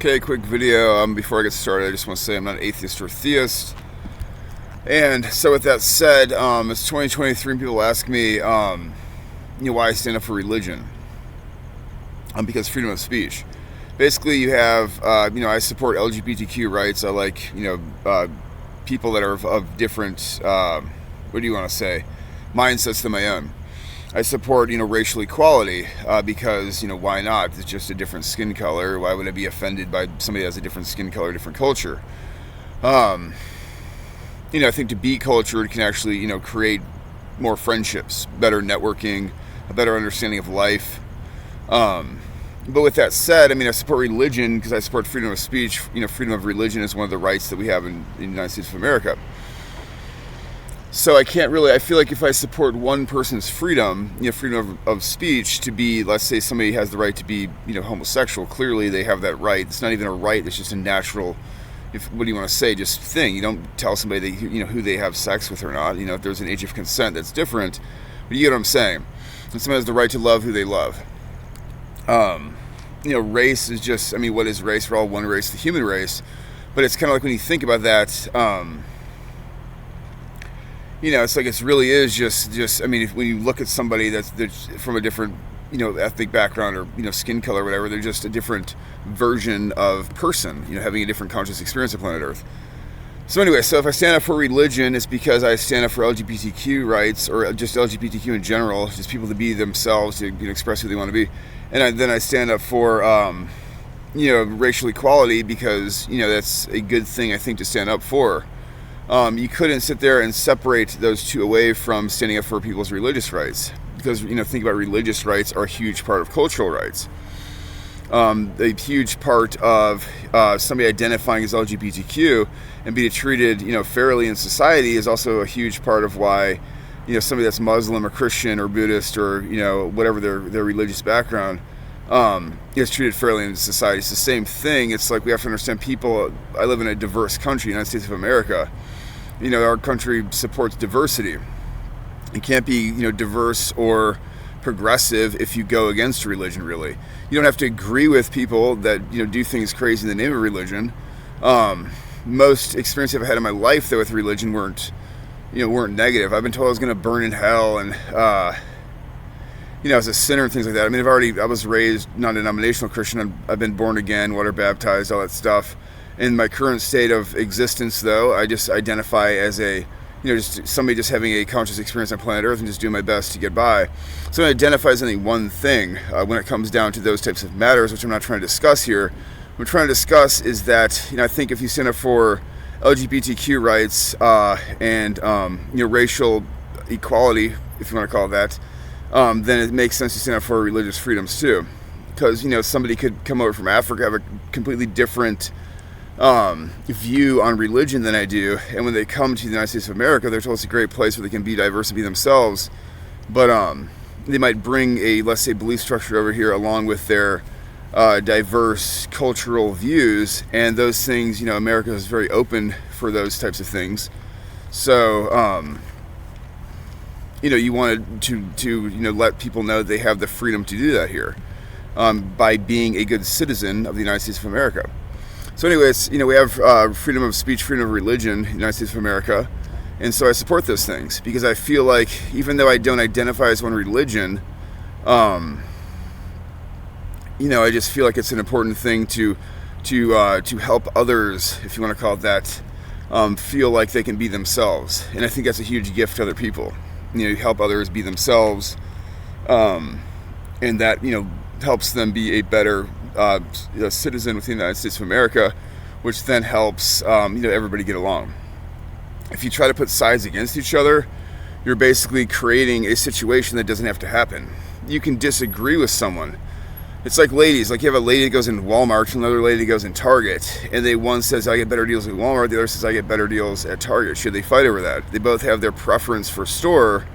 Okay, quick video. Before I get started, I just want to say I'm not an atheist or theist. And so with that said, it's 2023 and people ask me, why I stand up for religion. Because freedom of speech. Basically, you have, I support LGBTQ rights. I like, people that are of different, mindsets than my own. I support, racial equality because, why not? It's just a different skin color. Why would I be offended by somebody that has a different skin color, different culture? I think to be cultured can actually, create more friendships, better networking, a better understanding of life. But with that said, I support religion because I support freedom of speech. Freedom of religion is one of the rights that we have in the United States of America. So I feel like if I support one person's freedom, freedom of speech to be, let's say somebody has the right to be, homosexual, clearly they have that right. It's not even a right, it's just a natural, what do you want to say, just thing. You don't tell somebody that, who they have sex with or not. If there's an age of consent, that's different. But you get what I'm saying. And someone has the right to love who they love. Race is just, what is race? We're all one race, the human race. But it's kind of like when you think about that, it's like it really is just when you look at somebody that's from a different, ethnic background or, skin color or whatever, they're just a different version of person, having a different conscious experience of planet Earth. So anyway, so if I stand up for religion, it's because I stand up for LGBTQ rights or just LGBTQ in general, just people to be themselves, to express who they want to be. And then I stand up for, racial equality because, that's a good thing, I think, to stand up for. You couldn't sit there and separate those two away from standing up for people's religious rights. Because, think about religious rights are a huge part of cultural rights. A huge part of somebody identifying as LGBTQ and being treated, fairly in society is also a huge part of why, somebody that's Muslim or Christian or Buddhist or, whatever their religious background is treated fairly in society. It's the same thing. It's like we have to understand people. I live in a diverse country, United States of America. Our country supports diversity. You can't be, diverse or progressive if you go against religion, really. You don't have to agree with people that, do things crazy in the name of religion. Most experiences I've had in my life, though, with religion weren't negative. I've been told I was going to burn in hell and, as a sinner and things like that. I was raised non-denominational Christian. I've been born again, water baptized, all that stuff. In my current state of existence, though, I just identify as a, just somebody just having a conscious experience on planet Earth and just doing my best to get by. So I identify as only one thing when it comes down to those types of matters, which I'm not trying to discuss here. What I'm trying to discuss is that, I think if you stand up for LGBTQ rights and, racial equality, if you want to call it that, then it makes sense to stand up for religious freedoms too. Because, somebody could come over from Africa, have a completely different view on religion than I do, and when they come to the United States of America, they're told it's a great place where they can be diverse and be themselves, but they might bring a, let's say, belief structure over here along with their diverse cultural views, and those things, America is very open for those types of things. So you wanted to let people know they have the freedom to do that here by being a good citizen of the United States of America. So anyways, we have freedom of speech, freedom of religion in the United States of America. And so I support those things because I feel like even though I don't identify as one religion, I just feel like it's an important thing to help others, if you want to call it that, feel like they can be themselves. And I think that's a huge gift to other people. Help others be themselves, and that, helps them be a better a citizen within the United States of America, which then helps everybody get along. If you try to put sides against each other, you're basically creating a situation that doesn't have to happen. You can disagree with someone. It's like ladies. Like you have a lady that goes in Walmart and another lady that goes in Target, and one says I get better deals at Walmart, the other says I get better deals at Target. Should they fight over that? They both have their preference for store.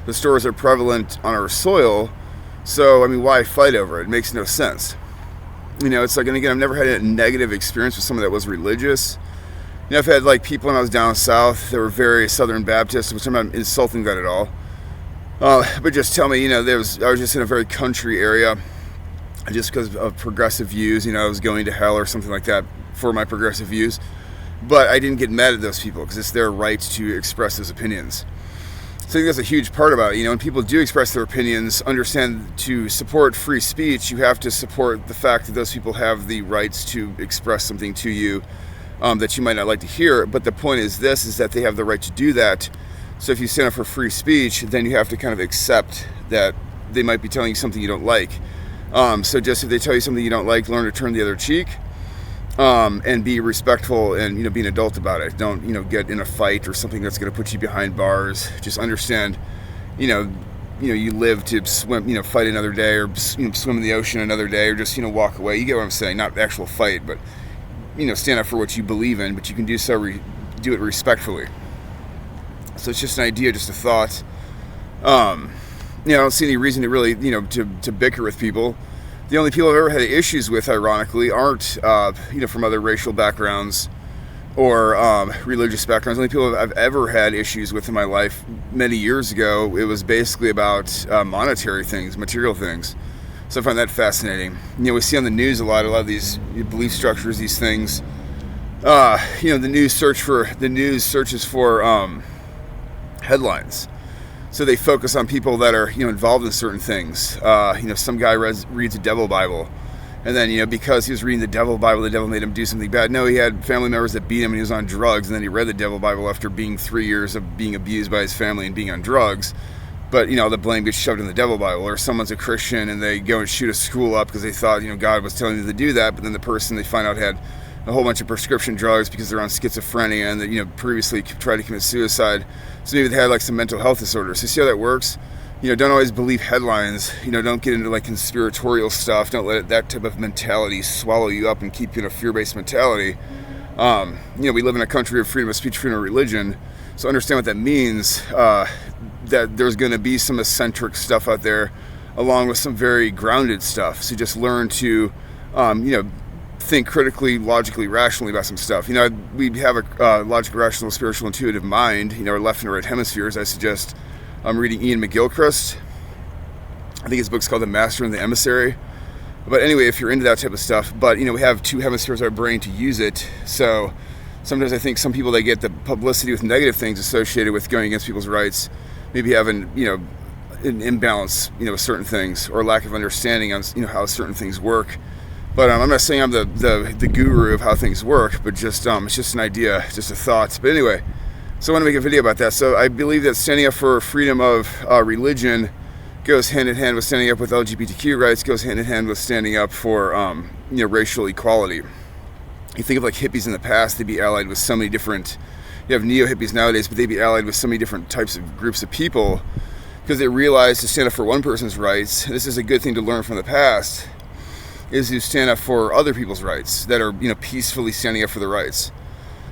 The stores are prevalent on our soil, so why fight over it? It makes no sense. It's like, and again, I've never had a negative experience with someone that was religious. I've had people when I was down south that were very Southern Baptist, which I'm not insulting that at all. But just tell me, I was just in a very country area. just because of progressive views. I was going to hell or something like that for my progressive views. But I didn't get mad at those people because it's their right to express those opinions. So I think that's a huge part about it. When people do express their opinions, understand to support free speech, you have to support the fact that those people have the rights to express something to you that you might not like to hear. But the point is that they have the right to do that. So if you stand up for free speech, then you have to kind of accept that they might be telling you something you don't like. So just if they tell you something you don't like, learn to turn the other cheek, and be respectful and, be an adult about it. Don't, get in a fight or something that's going to put you behind bars. Just understand, you live to swim, fight another day, or, swim in the ocean another day, or just, walk away. You get what I'm saying? Not actual fight, but, stand up for what you believe in, but you can do do it respectfully. So it's just an idea, just a thought. I don't see any reason to really, to bicker with people. The only people I've ever had issues with, ironically, aren't, from other racial backgrounds or religious backgrounds. The only people I've ever had issues with in my life many years ago, it was basically about monetary things, material things. So I find that fascinating. We see on the news a lot of these belief structures, these things. The news searches for headlines. So they focus on people that are, involved in certain things. Some guy reads a devil Bible, and then, because he was reading the devil Bible, the devil made him do something bad. No, he had family members that beat him, and he was on drugs, and then he read the devil Bible after being 3 years of being abused by his family and being on drugs. But, the blame gets shoved in the devil Bible. Or someone's a Christian, and they go and shoot a school up because they thought, God was telling them to do that, but then the person they find out had a whole bunch of prescription drugs because they're on schizophrenia and that, previously tried to commit suicide. So maybe they had some mental health disorder. So see how that works? Don't always believe headlines. Don't get into conspiratorial stuff. Don't let that type of mentality swallow you up and keep you in a fear-based mentality. We live in a country of freedom of speech, freedom of religion. So understand what that means. That there's going to be some eccentric stuff out there along with some very grounded stuff. So just learn to, think critically, logically, rationally about some stuff. We have a logical, rational, spiritual, intuitive mind, our left and right hemispheres. I suggest reading Ian McGilchrist. I think his book's called The Master and the Emissary. But anyway, if you're into that type of stuff, but, we have two hemispheres of our brain to use it. So sometimes I think some people, they get the publicity with negative things associated with going against people's rights, maybe having, an imbalance, with certain things, or lack of understanding on, how certain things work. But I'm not saying I'm the guru of how things work, but just it's just an idea, just a thought. But anyway, so I want to make a video about that. So I believe that standing up for freedom of religion goes hand in hand with standing up with LGBTQ rights, goes hand in hand with standing up for racial equality. You think of hippies in the past, they'd be allied with so many different. You have neo-hippies nowadays, but they'd be allied with so many different types of groups of people because they realize to stand up for one person's rights. This is a good thing to learn from the past. Is to stand up for other people's rights that are, peacefully standing up for their rights.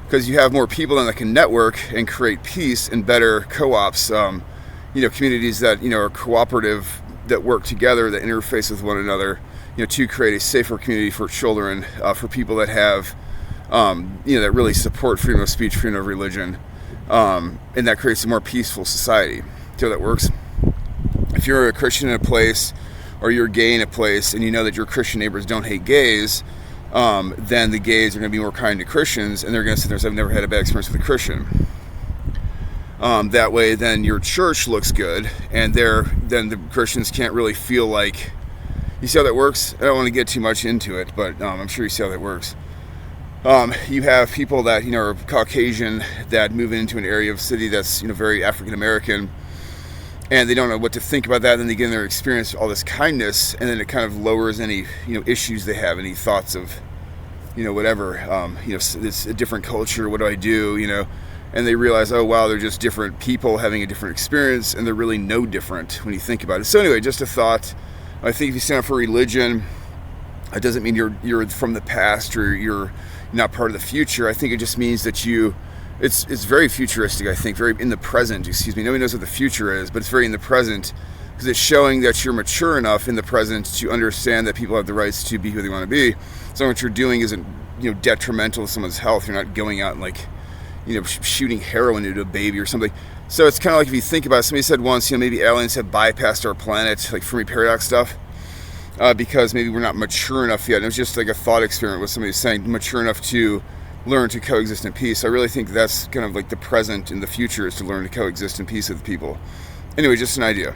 Because you have more people that can network and create peace and better co-ops, communities that, are cooperative, that work together, that interface with one another, to create a safer community for children, for people that have, that really support freedom of speech, freedom of religion, and that creates a more peaceful society. See how that works? If you're a Christian in a place, or you're gay in a place and you know that your Christian neighbors don't hate gays, then the gays are going to be more kind to Christians, and they're going to sit there and say, I've never had a bad experience with a Christian. That way, then your church looks good, and then the Christians can't really feel like... You see how that works? I don't want to get too much into it, but I'm sure you see how that works. You have people that, are Caucasian that move into an area of city that's, very African-American, and they don't know what to think about that. Then they get in there, experience all this kindness, and then it kind of lowers any, issues they have, any thoughts of, whatever, it's a different culture. What do I do? And they realize, oh wow, they're just different people having a different experience, and they're really no different when you think about it. So anyway, just a thought. I think if you stand up for religion, it doesn't mean you're from the past or you're not part of the future. I think it just means that it's very futuristic, I think, very in the present, Nobody knows what the future is, but it's very in the present because it's showing that you're mature enough in the present to understand that people have the rights to be who they want to be. So what you're doing isn't, detrimental to someone's health. You're not going out and shooting heroin into a baby or something. So it's kind of like if you think about it, somebody said once, maybe aliens have bypassed our planet, like Fermi paradox stuff. because maybe we're not mature enough yet. And it was just like a thought experiment with somebody saying mature enough to learn to coexist in peace. I really think that's kind of like the present and the future, is to learn to coexist in peace with people. Anyway, just an idea.